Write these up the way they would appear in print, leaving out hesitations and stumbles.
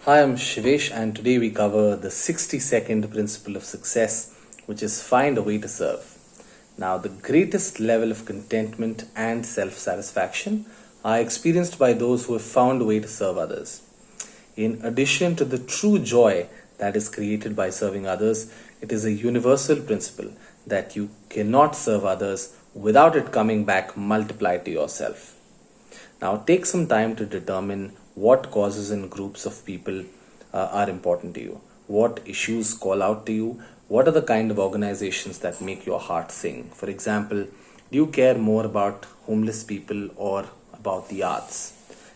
Hi, I'm Shivesh, and today we cover the 60-second principle of success, which is find a way to serve. Now, the greatest level of contentment and self satisfaction are experienced by those who have found a way to serve others. In addition to the true joy that is created by serving others, it is a universal principle that you cannot serve others without it coming back multiplied to yourself. Now, take some time to determine what causes and groups of people are important to you, what issues call out to you, what are the kind of organizations that make your heart sing. For example, do you care more about homeless people or about the arts?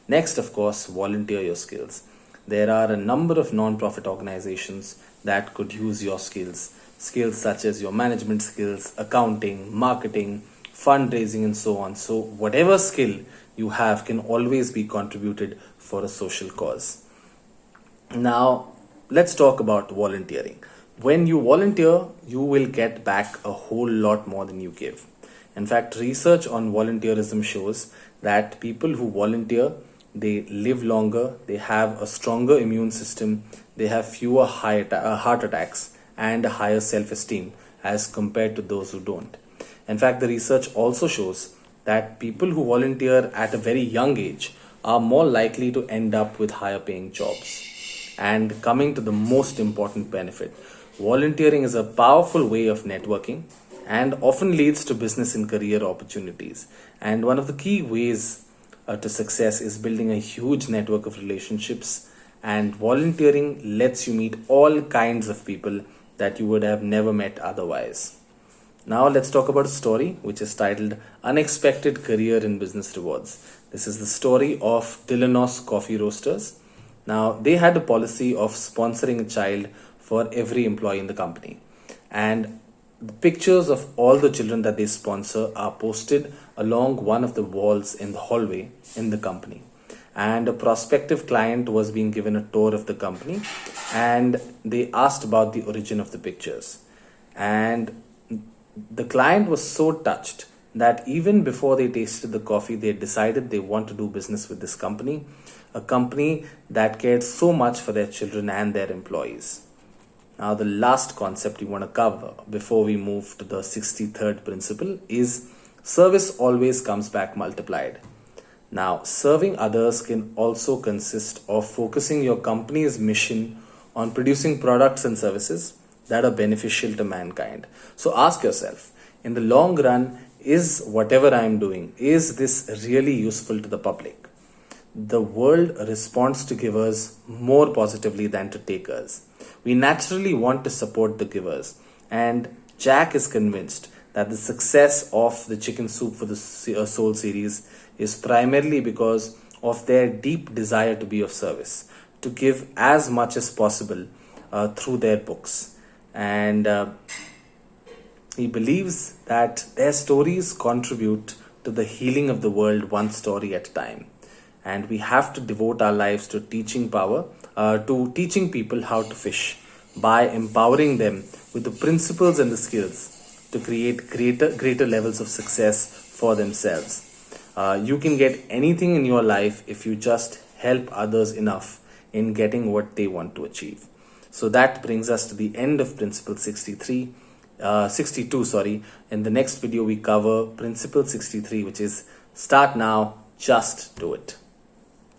Next, of course, volunteer your skills. There are a number of non-profit organizations that could use your skills such as your management skills, accounting, marketing, fundraising, and so on. So, whatever skill you have can always be contributed for a social cause. Now, let's talk about volunteering. When you volunteer, you will get back a whole lot more than you give. In fact, research on volunteerism shows that people who volunteer, they live longer, they have a stronger immune system, they have fewer heart attacks, and a higher self-esteem as compared to those who don't. In fact, the research also shows that people who volunteer at a very young age are more likely to end up with higher paying jobs. And coming to the most important benefit, volunteering is a powerful way of networking and often leads to business and career opportunities. And one of the key ways to success is building a huge network of relationships, and volunteering lets you meet all kinds of people that you would have never met otherwise. Now let's talk about a story which is titled Unexpected Career in Business Rewards. This is the story of Dylanos Coffee Roasters. Now they had a policy of sponsoring a child for every employee in the company. And the pictures of all the children that they sponsor are posted along one of the walls in the hallway in the company. And a prospective client was being given a tour of the company, and they asked about the origin of the pictures. And the client was so touched that even before they tasted the coffee, they decided they want to do business with this company, a company that cared so much for their children and their employees. Now, the last concept we want to cover before we move to the 63rd principle is service always comes back multiplied. Now, serving others can also consist of focusing your company's mission on producing products and services that are beneficial to mankind. So ask yourself, in the long run, is whatever I am doing, is this really useful to the public? The world responds to givers more positively than to takers. We naturally want to support the givers, and Jack is convinced that the success of the Chicken Soup for the Soul series is primarily because of their deep desire to be of service, to give as much as possible through their books. And he believes that their stories contribute to the healing of the world one story at a time. And we have to devote our lives to teaching people how to fish by empowering them with the principles and the skills to create greater levels of success for themselves. You can get anything in your life if you just help others enough in getting what they want to achieve. So that brings us to the end of principle 62. In the next video we cover principle 63, which is start now, just do it.